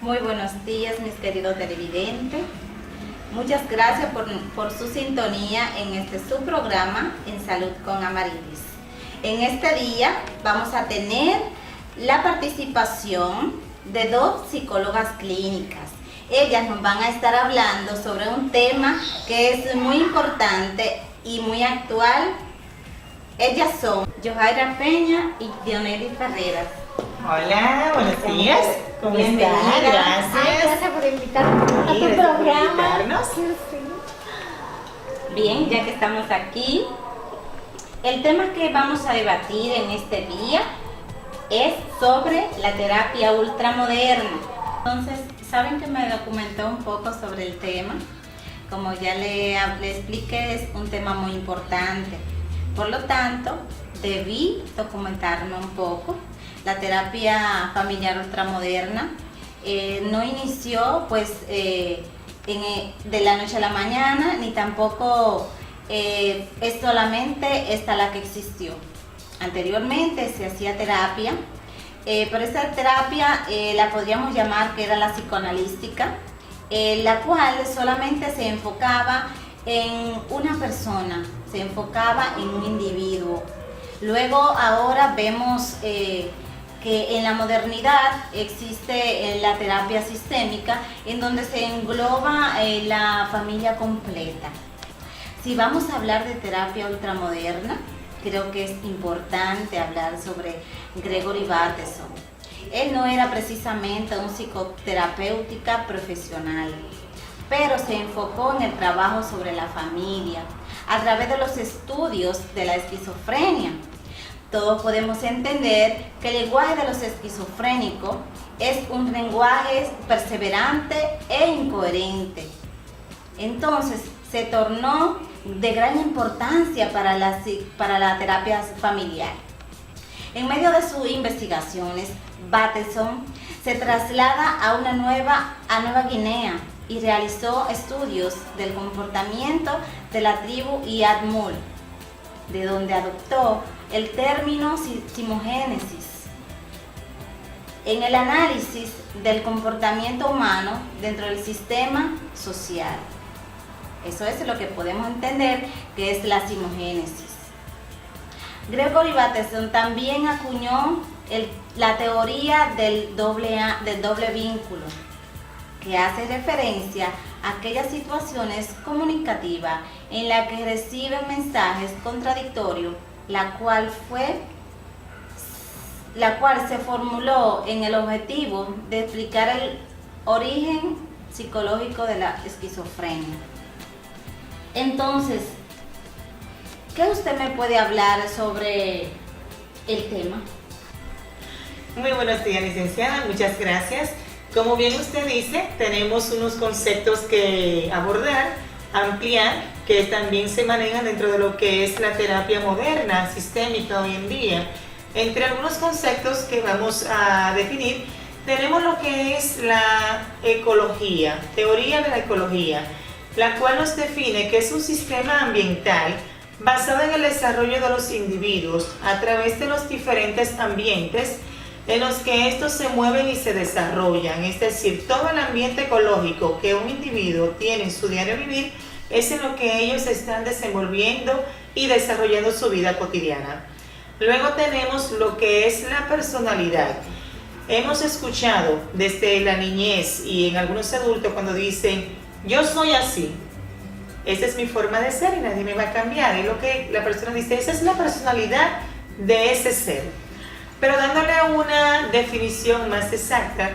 Muy buenos días, mis queridos televidentes. Muchas gracias por su sintonía en este su programa En Salud con Amarilis. En este día vamos a tener la participación de dos psicólogas clínicas. Ellas nos van a estar hablando sobre un tema que es muy importante y muy actual. Ellas son Yohaira Peña y Dionelis Ferreras. Hola, buenos días. ¿Cómo están? Gracias. Gracias por invitarme a tu programa. Bien, ya que estamos aquí, el tema que vamos a debatir en este día es sobre la terapia ultramoderna. Entonces, saben que me documenté un poco sobre el tema. Como ya le expliqué, es un tema muy importante. Por lo tanto, debí documentarme un poco. La terapia familiar ultramoderna no inició de la noche a la mañana, ni tampoco es solamente esta la que existió. Anteriormente se hacía terapia, pero esta terapia la podríamos llamar que era la psicoanalística, la cual solamente se enfocaba en una persona, se enfocaba en un individuo. Luego ahora vemos que en la modernidad existe la terapia sistémica, en donde se engloba la familia completa. Si vamos a hablar de terapia ultramoderna, creo que es importante hablar sobre Gregory Bateson. Él no era precisamente un psicoterapeuta profesional, pero se enfocó en el trabajo sobre la familia, a través de los estudios de la esquizofrenia. Todos podemos entender que el lenguaje de los esquizofrénicos es un lenguaje perseverante e incoherente. Entonces, se tornó de gran importancia para la terapia familiar. En medio de sus investigaciones, Bateson se traslada a Nueva Guinea y realizó estudios del comportamiento de la tribu Iad-Mul, de donde adoptó el término simogénesis en el análisis del comportamiento humano dentro del sistema social. Eso es lo que podemos entender que es la simogénesis. Gregory Bateson también acuñó la teoría del doble vínculo, que hace referencia a aquellas situaciones comunicativas en las que reciben mensajes contradictorios, la cual se formuló en el objetivo de explicar el origen psicológico de la esquizofrenia. Entonces, ¿qué usted me puede hablar sobre el tema? Muy buenos días, licenciada. Muchas gracias. Como bien usted dice, tenemos unos conceptos que abordar, ampliar, que también se manejan dentro de lo que es la terapia moderna, sistémica hoy en día. Entre algunos conceptos que vamos a definir, tenemos lo que es la ecología, teoría de la ecología, la cual nos define que es un sistema ambiental basado en el desarrollo de los individuos a través de los diferentes ambientes en los que estos se mueven y se desarrollan. Es decir, todo el ambiente ecológico que un individuo tiene en su diario vivir es en lo que ellos están desenvolviendo y desarrollando su vida cotidiana. Luego tenemos lo que es la personalidad. Hemos escuchado desde la niñez y en algunos adultos cuando dicen, yo soy así, esa es mi forma de ser y nadie me va a cambiar. Es lo que la persona dice, esa es la personalidad de ese ser. Pero dándole una definición más exacta,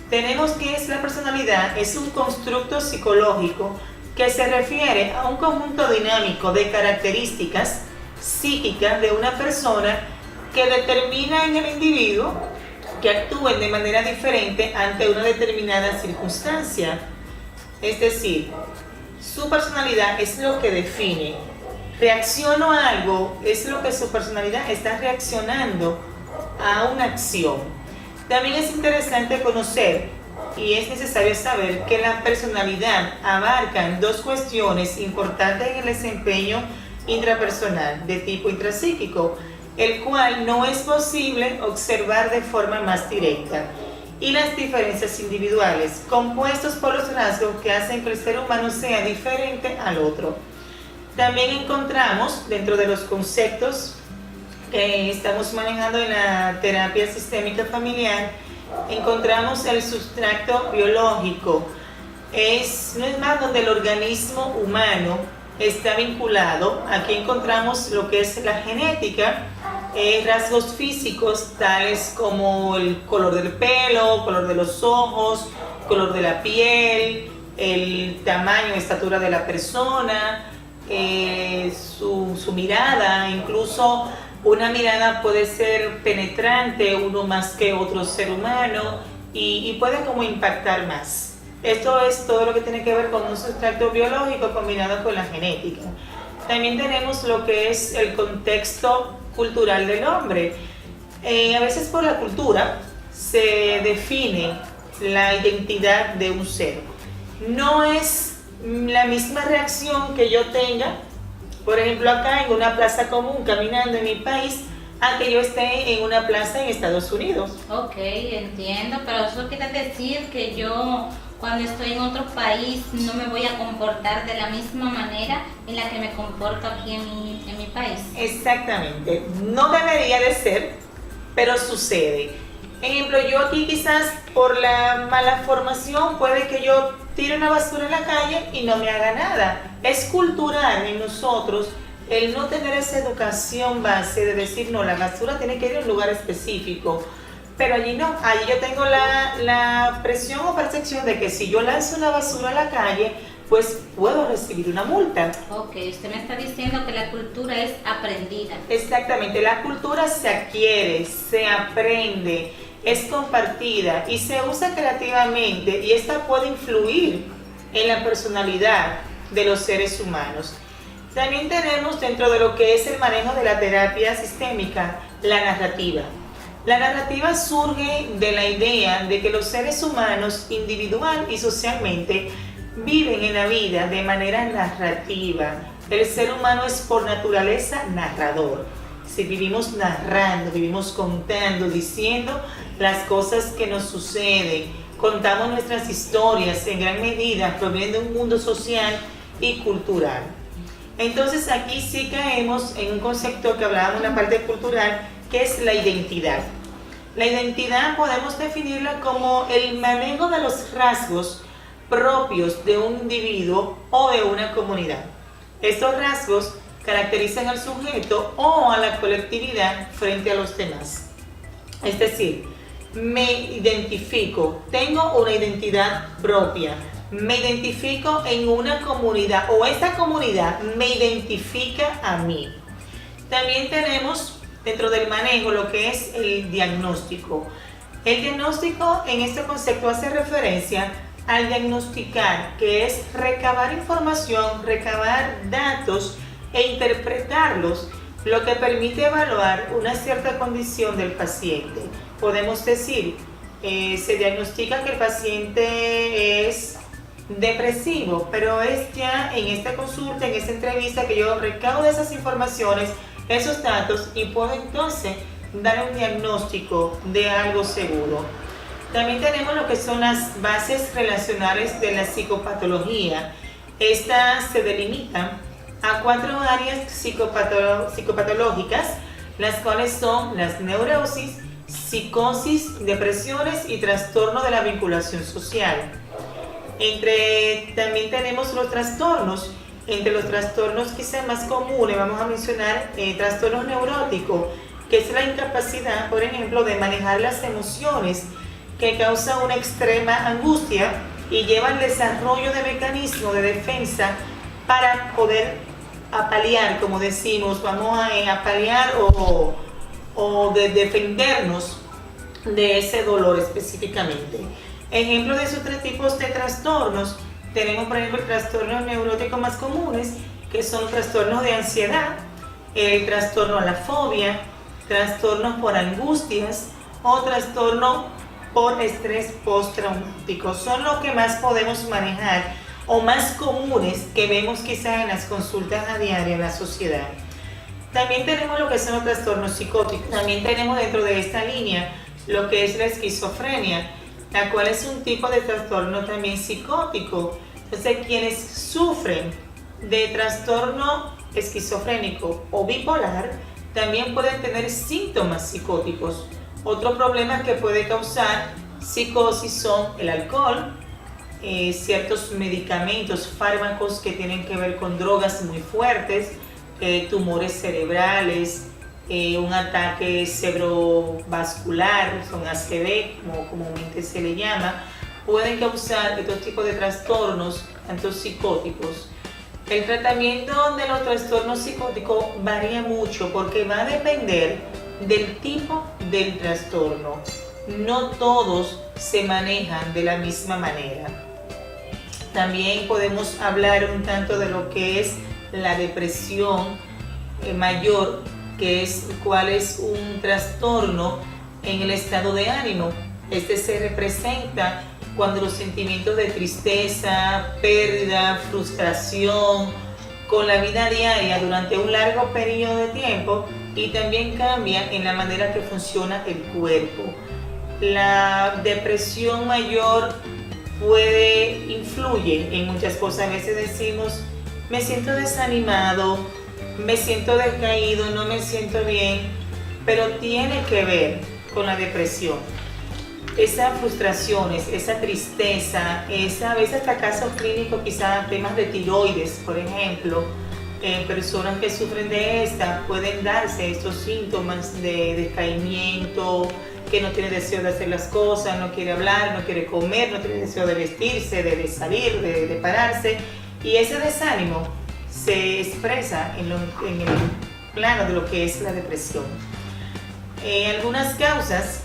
tenemos que la personalidad es un constructo psicológico que se refiere a un conjunto dinámico de características psíquicas de una persona que determina en el individuo que actúen de manera diferente ante una determinada circunstancia. Es decir, su personalidad es lo que define. Reacciono a algo, es lo que su personalidad está reaccionando a una acción. También es interesante conocer y es necesario saber que la personalidad abarca dos cuestiones importantes en el desempeño intrapersonal de tipo intrapsíquico, el cual no es posible observar de forma más directa. y las diferencias individuales, compuestos por los rasgos que hacen que el ser humano sea diferente al otro. También encontramos dentro de los conceptos que estamos manejando en la terapia sistémica familiar, encontramos el sustrato biológico. No es más donde el organismo humano está vinculado. Aquí encontramos lo que es la genética, rasgos físicos tales como el color del pelo, color de los ojos, color de la piel, el tamaño, estatura de la persona, su mirada. Incluso una mirada puede ser penetrante, uno más que otro ser humano, y puede como impactar más. Esto es todo lo que tiene que ver con un sustrato biológico combinado con la genética. También tenemos lo que es el contexto cultural del hombre. A veces por la cultura se define la identidad de un ser. No es la misma reacción que yo tenga, por ejemplo, acá en una plaza común caminando en mi país, a que yo esté en una plaza en Estados Unidos. Ok, entiendo, pero eso quiere decir que yo cuando estoy en otro país no me voy a comportar de la misma manera en la que me comporto aquí en mi país. Exactamente, no debería de ser, pero sucede. Ejemplo, yo aquí quizás por la mala formación puede que yo tire una basura en la calle y no me haga nada. Es cultural en nosotros el no tener esa educación base de decir, no, la basura tiene que ir a un lugar específico. Pero allí no, allí yo tengo la presión o percepción de que si yo lanzo una basura a la calle, pues puedo recibir una multa. Ok, usted me está diciendo que la cultura es aprendida. Exactamente, la cultura se adquiere, se aprende, es compartida y se usa creativamente, y esta puede influir en la personalidad de los seres humanos. También tenemos dentro de lo que es el manejo de la terapia sistémica, la narrativa. La narrativa surge de la idea de que los seres humanos individual y socialmente viven en la vida de manera narrativa. El ser humano es por naturaleza narrador. Si vivimos narrando, vivimos contando, diciendo las cosas que nos suceden, contamos nuestras historias, en gran medida provienen de un mundo social y cultural. Entonces aquí sí caemos en un concepto que hablábamos en la parte cultural, que es la identidad. La identidad podemos definirla como el manejo de los rasgos propios de un individuo o de una comunidad. Estos rasgos caracterizan al sujeto o a la colectividad frente a los demás. Es decir, me identifico, tengo una identidad propia, me identifico en una comunidad o esta comunidad me identifica a mí. También tenemos dentro del manejo lo que es el diagnóstico. El diagnóstico en este concepto hace referencia al diagnosticar, que es recabar información, recabar datos e interpretarlos, lo que permite evaluar una cierta condición del paciente. Podemos decir, se diagnostica que el paciente es depresivo, pero es ya en esta consulta, en esta entrevista, que yo recaudo esas informaciones, esos datos, y puedo entonces dar un diagnóstico de algo seguro. También tenemos lo que son las bases relacionales de la psicopatología. Estas se delimitan a 4 áreas psicopatológicas, las cuales son las neurosis, psicosis, depresiones y trastorno de la vinculación social. También tenemos los trastornos. Entre los trastornos quizás más comunes vamos a mencionar trastornos neuróticos, que es la incapacidad, por ejemplo, de manejar las emociones, que causa una extrema angustia y lleva al desarrollo de mecanismos de defensa para poder apalear, como decimos, vamos a apalear o de defendernos de ese dolor específicamente. Ejemplo de esos 3 tipos de trastornos, tenemos por ejemplo trastornos neuróticos más comunes, que son trastornos de ansiedad, el trastorno a la fobia, trastornos por angustias o trastorno por estrés postraumático. Son los que más podemos manejar o más comunes que vemos quizás en las consultas a diario en la sociedad. También tenemos lo que son los trastornos psicóticos. También tenemos dentro de esta línea lo que es la esquizofrenia. la cual es un tipo de trastorno también psicótico. Entonces, quienes sufren de trastorno esquizofrénico o bipolar también pueden tener síntomas psicóticos. Otro problema que puede causar psicosis son el alcohol, ciertos medicamentos, fármacos que tienen que ver con drogas muy fuertes, tumores cerebrales, un ataque cerebrovascular, son ACV, como comúnmente se le llama, pueden causar estos tipos de trastornos, tanto psicóticos. El tratamiento de los trastornos psicóticos varía mucho porque va a depender del tipo del trastorno. No todos se manejan de la misma manera. También podemos hablar un tanto de lo que es la depresión mayor, que es cuál es un trastorno en el estado de ánimo. Este se representa cuando los sentimientos de tristeza, pérdida, frustración con la vida diaria durante un largo periodo de tiempo, y también cambia en la manera que funciona el cuerpo. La depresión mayor influye en muchas cosas. A veces decimos, me siento desanimado, me siento decaído, no me siento bien, pero tiene que ver con la depresión. Esas frustraciones, esa tristeza, a veces hasta casos clínicos, quizás temas de tiroides, por ejemplo, personas que sufren de esta pueden darse estos síntomas de decaimiento, que no tiene deseo de hacer las cosas, no quiere hablar, no quiere comer, no tiene deseo de vestirse, de salir, de pararse, y ese desánimo se expresa en el plano de lo que es la depresión. Algunas causas,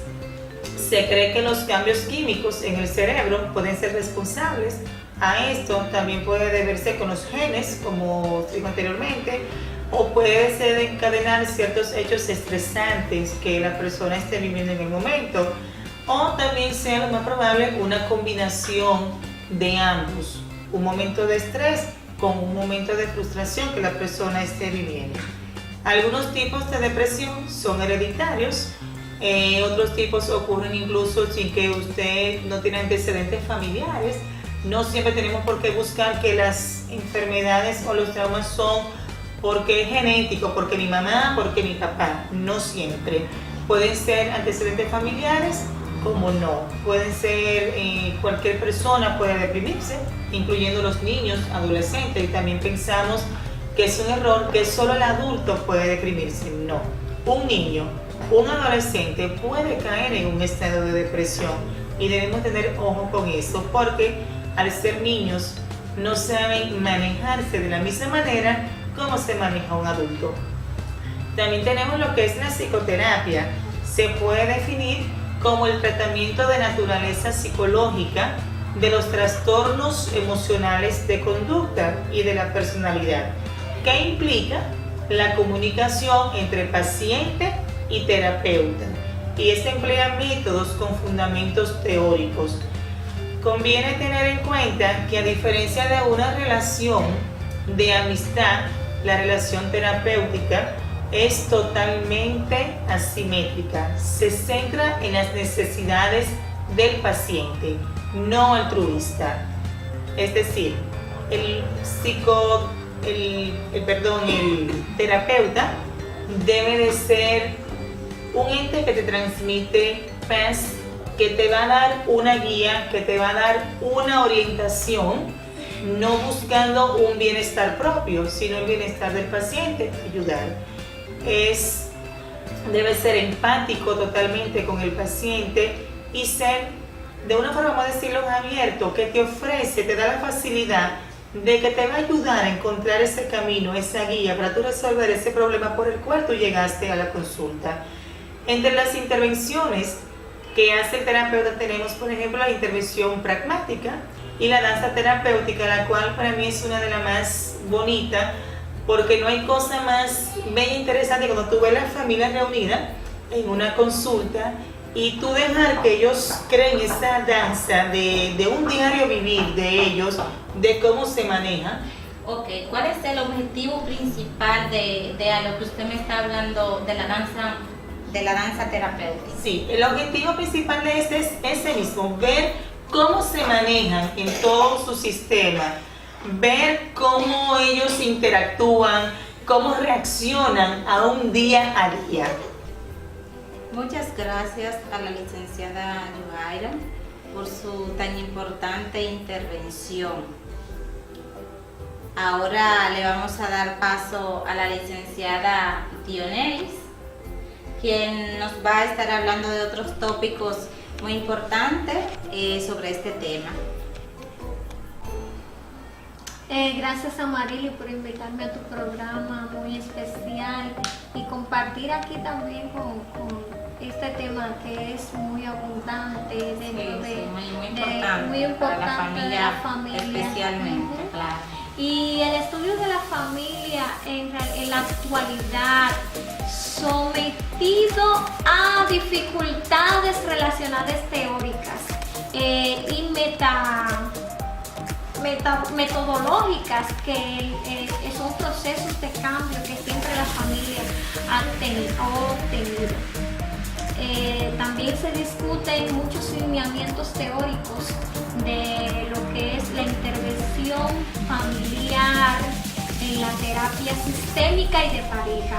se cree que los cambios químicos en el cerebro pueden ser responsables. A esto también puede deberse con los genes, como digo anteriormente, o puede desencadenar ciertos hechos estresantes que la persona esté viviendo en el momento, o también sea lo más probable una combinación de ambos, un momento de estrés con un momento de frustración que la persona esté viviendo. Algunos tipos de depresión son hereditarios, otros tipos ocurren incluso sin que usted no tiene antecedentes familiares. No siempre tenemos por qué buscar que las enfermedades o los traumas son porque es genético, porque mi mamá, porque mi papá. No siempre. Pueden ser antecedentes familiares, como no. Pueden ser, cualquier persona puede deprimirse, incluyendo los niños, adolescentes. Y también pensamos que es un error que solo el adulto puede deprimirse. No. Un niño, un adolescente puede caer en un estado de depresión y debemos tener ojo con eso, porque al ser niños no saben manejarse de la misma manera como se maneja un adulto. También tenemos lo que es la psicoterapia. Se puede definir como el tratamiento de naturaleza psicológica de los trastornos emocionales de conducta y de la personalidad, que implica la comunicación entre paciente y terapeuta, y se emplean métodos con fundamentos teóricos. Conviene tener en cuenta que, a diferencia de una relación de amistad, la relación terapéutica es totalmente asimétrica. Se centra en las necesidades del paciente, no altruista. Es decir, el terapeuta debe de ser un ente que te transmite paz, que te va a dar una guía, que te va a dar una orientación, no buscando un bienestar propio, sino el bienestar del paciente, ayudar. Debe ser empático totalmente con el paciente y ser, de una forma, vamos a decirlo, abierto, que te ofrece, te da la facilidad de que te va a ayudar a encontrar ese camino, esa guía para tú resolver ese problema por el cual tú llegaste a la consulta. Entre las intervenciones que hace el terapeuta tenemos, por ejemplo, la intervención pragmática y la danza terapéutica, la cual para mí es una de las más bonitas, porque no hay cosa más bella e interesante cuando tú ves a la familia reunida en una consulta y tú dejar que ellos creen esa danza de un diario vivir de ellos, de cómo se maneja. Ok, ¿cuál es el objetivo principal de a lo que usted me está hablando de la danza de la danza terapéutica. Sí, el objetivo principal de este es ese mismo, ver cómo se manejan en todo su sistema, ver cómo ellos interactúan, cómo reaccionan a un día a día. Muchas gracias a la licenciada Yuhaira por su tan importante intervención. Ahora le vamos a dar paso a la licenciada Dionelis, quien nos va a estar hablando de otros tópicos muy importantes sobre este tema. Gracias a Marily por invitarme a tu programa muy especial y compartir aquí también con este tema que es muy abundante dentro muy importante de la familia, especialmente, claro. Y el estudio de la familia en la actualidad sometido a dificultades relacionales teóricas y metodológicas que son procesos de cambio que siempre la familia ha obtenido. También se discuten muchos lineamientos teóricos de lo que es la intervención familiar en la terapia sistémica y de pareja.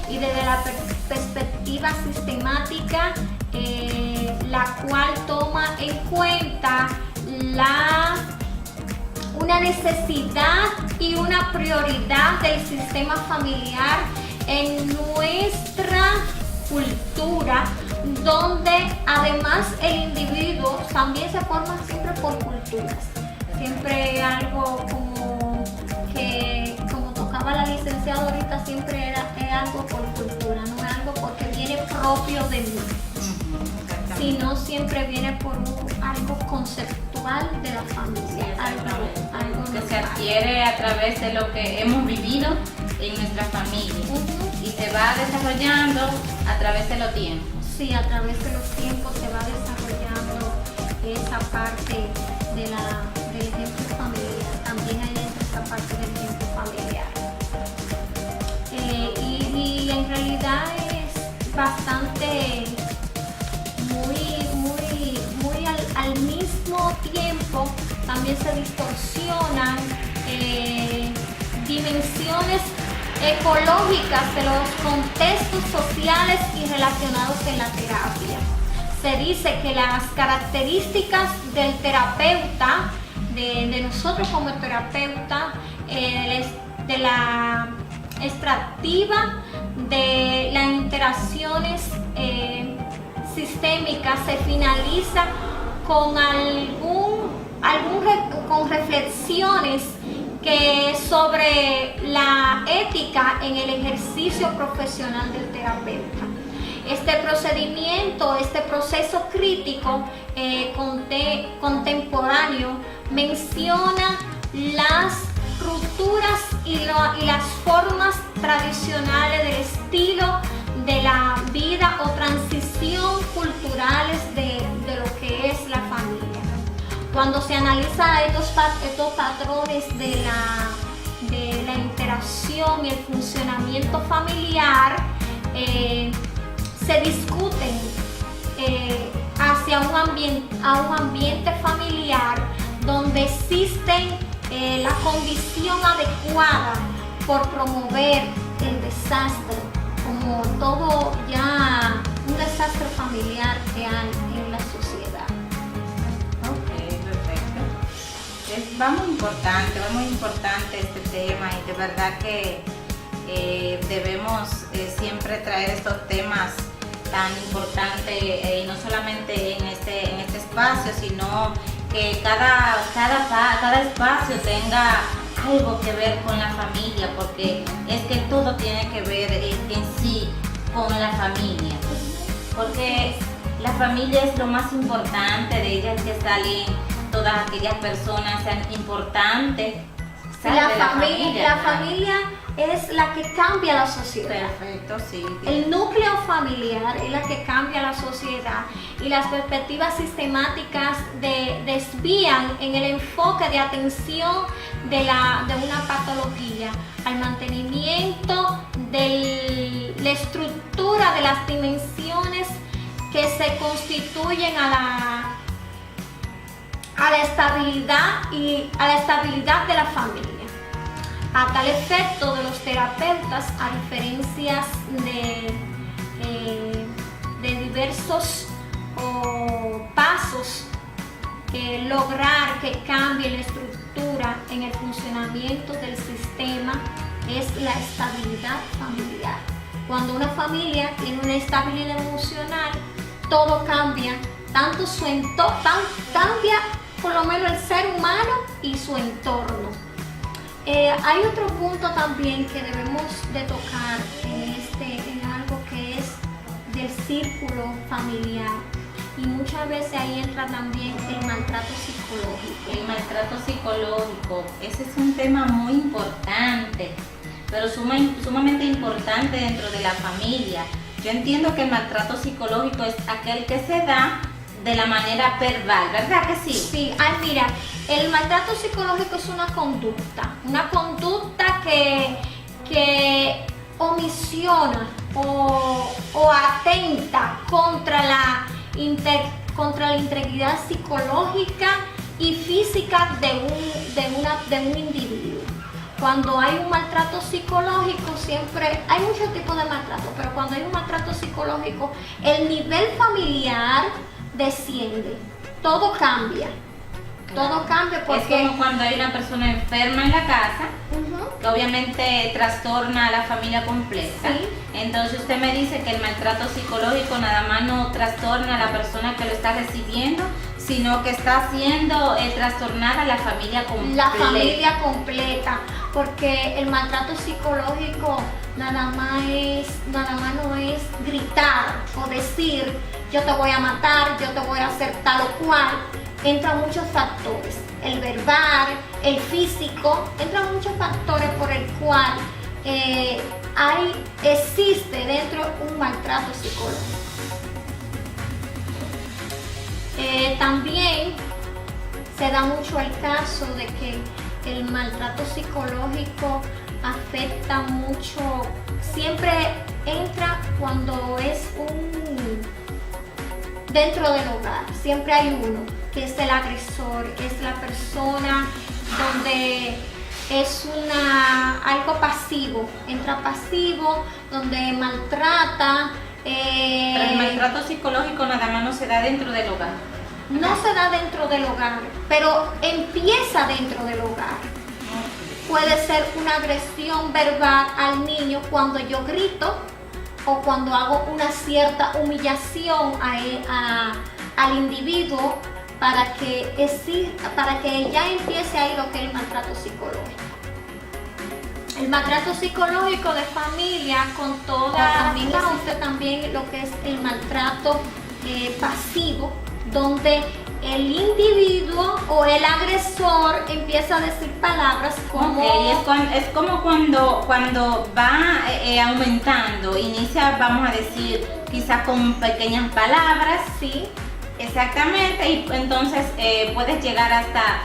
Y desde la perspectiva sistemática, la cual toma en cuenta una necesidad y una prioridad del sistema familiar en nuestra cultura, donde además el individuo también se forma siempre por culturas. Siempre algo como tocaba la licenciada ahorita, siempre es algo por cultura, no es algo porque viene propio de mí, sino siempre viene por algo conceptual de la familia, algo que se adquiere a través de lo que hemos vivido en nuestra familia y se va desarrollando a través de los tiempos. Sí, a través de los tiempos se va desarrollando esa parte del ejemplo familiar. También hay esa parte del ejemplo familiar. Y en realidad es bastante muy al mismo tiempo también se distorsionan dimensiones ecológicas de los contextos sociales y relacionados en la terapia. Se dice que las características del terapeuta, de nosotros como terapeuta, de la extractiva de las interacciones sistémicas se finaliza con con reflexiones sobre la ética en el ejercicio profesional del terapeuta. Este procedimiento, este proceso crítico contemporáneo menciona las rupturas y las formas tradicionales del estilo de la vida o transición culturales de lo que es la familia. Cuando se analiza estos patrones de la interacción y el funcionamiento familiar, se discuten hacia un ambiente familiar donde existe la condición adecuada por promover el desastre, como todo ya un desastre familiar que hay en la sociedad. Va muy importante este tema y de verdad que debemos siempre traer estos temas tan importantes y no solamente en este espacio, sino que cada espacio tenga algo que ver con la familia, porque es que todo tiene que ver en sí con la familia, porque la familia es lo más importante, de ellas que salen todas aquellas personas sean importantes. La familia es la que cambia la sociedad. Perfecto, sí. El núcleo familiar es la que cambia la sociedad y las perspectivas sistemáticas desvían en el enfoque de atención de una patología al mantenimiento la estructura de las dimensiones que se constituyen a la estabilidad y a la estabilidad de la familia. A tal efecto de los terapeutas, a diferencias de diversos pasos que lograr que cambie la estructura en el funcionamiento del sistema, es la estabilidad familiar. Cuando una familia tiene una estabilidad emocional, todo cambia, tanto su entorno, cambia por lo menos el ser humano y su entorno. Hay otro punto también que debemos de tocar en algo que es del círculo familiar, y muchas veces ahí entra también el maltrato psicológico. El maltrato psicológico, ese es un tema muy importante, pero sumamente importante dentro de la familia. Yo entiendo que el maltrato psicológico es aquel que se da de la manera verbal, ¿verdad que sí? Sí, mira, el maltrato psicológico es una conducta que omisiona o atenta contra la integridad psicológica y física de un individuo. Cuando hay un maltrato psicológico, siempre hay muchos tipos de maltrato, pero cuando hay un maltrato psicológico, el nivel familiar desciende, todo cambia. Todo cambia porque... Es como cuando hay una persona enferma en la casa, que obviamente trastorna a la familia completa. Sí. Entonces usted me dice que el maltrato psicológico nada más no trastorna a la persona que lo está recibiendo, sino que está haciendo trastornar a la familia completa. La familia completa, porque el maltrato psicológico nada más no es gritar o decir yo te voy a matar, yo te voy a hacer tal o cual. Entran muchos factores, el verbal, el físico, entran muchos factores por el cual existe dentro un maltrato psicológico. También se da mucho el caso de que el maltrato psicológico afecta mucho, siempre entra cuando es dentro del hogar, siempre hay uno que es el agresor, es la persona donde es algo pasivo, entra pasivo, donde maltrata. Pero el maltrato psicológico nada más no se da dentro del hogar. No se da dentro del hogar, pero empieza dentro del hogar. Puede ser una agresión verbal al niño cuando yo grito o cuando hago una cierta humillación al individuo para que ya empiece ahí lo que es el maltrato psicológico. El maltrato psicológico de familia con también existe también lo que es el maltrato pasivo, donde el individuo o el agresor empieza a decir palabras como... Es como cuando va aumentando, inicia, vamos a decir, quizás con pequeñas palabras, sí. Exactamente, y entonces puedes llegar hasta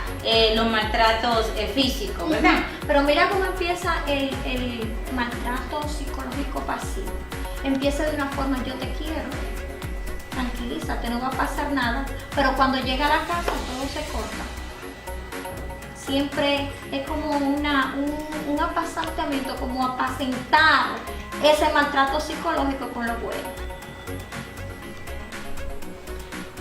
los maltratos físicos, ¿verdad? Pero mira cómo empieza el maltrato psicológico pasivo. Empieza de una forma, yo te quiero, tranquilízate, no va a pasar nada, pero cuando llega a la casa todo se corta. Siempre es como un apacentamiento, como apacentar ese maltrato psicológico con lo bueno.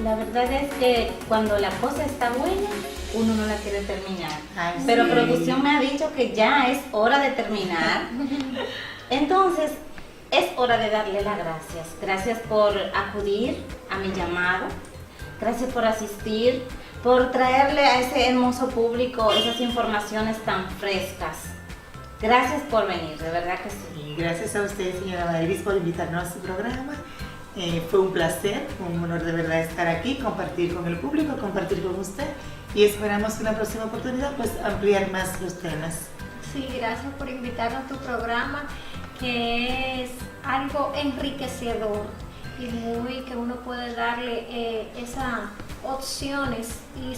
La verdad es que cuando la cosa está buena, uno no la quiere terminar. Ay, pero sí. producción me ha dicho que ya es hora de terminar. Entonces, es hora de darle las gracias. Gracias por acudir a mi llamado. Gracias por asistir, por traerle a ese hermoso público esas informaciones tan frescas. Gracias por venir, de verdad que sí. Y gracias a usted, señora Mayris, por invitarnos a su programa. Fue un placer, un honor de verdad estar aquí, compartir con el público, compartir con usted, y esperamos una próxima oportunidad pues ampliar más los temas. Sí, gracias por invitarnos a tu programa, que es algo enriquecedor y que uno puede darle esa opciones y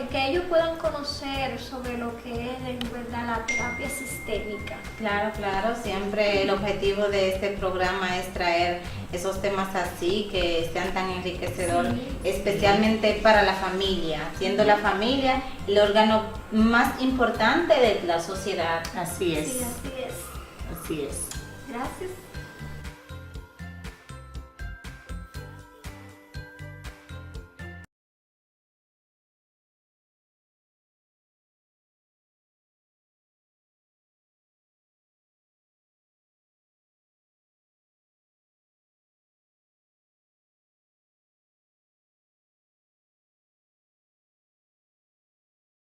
que ellos puedan conocer sobre lo que es en verdad la terapia sistémica. Claro, claro, siempre el objetivo de este programa es traer esos temas así que sean tan enriquecedores, especialmente para la familia, siendo la familia el órgano más importante de la sociedad. Así es. Sí, así es. Así es. Gracias.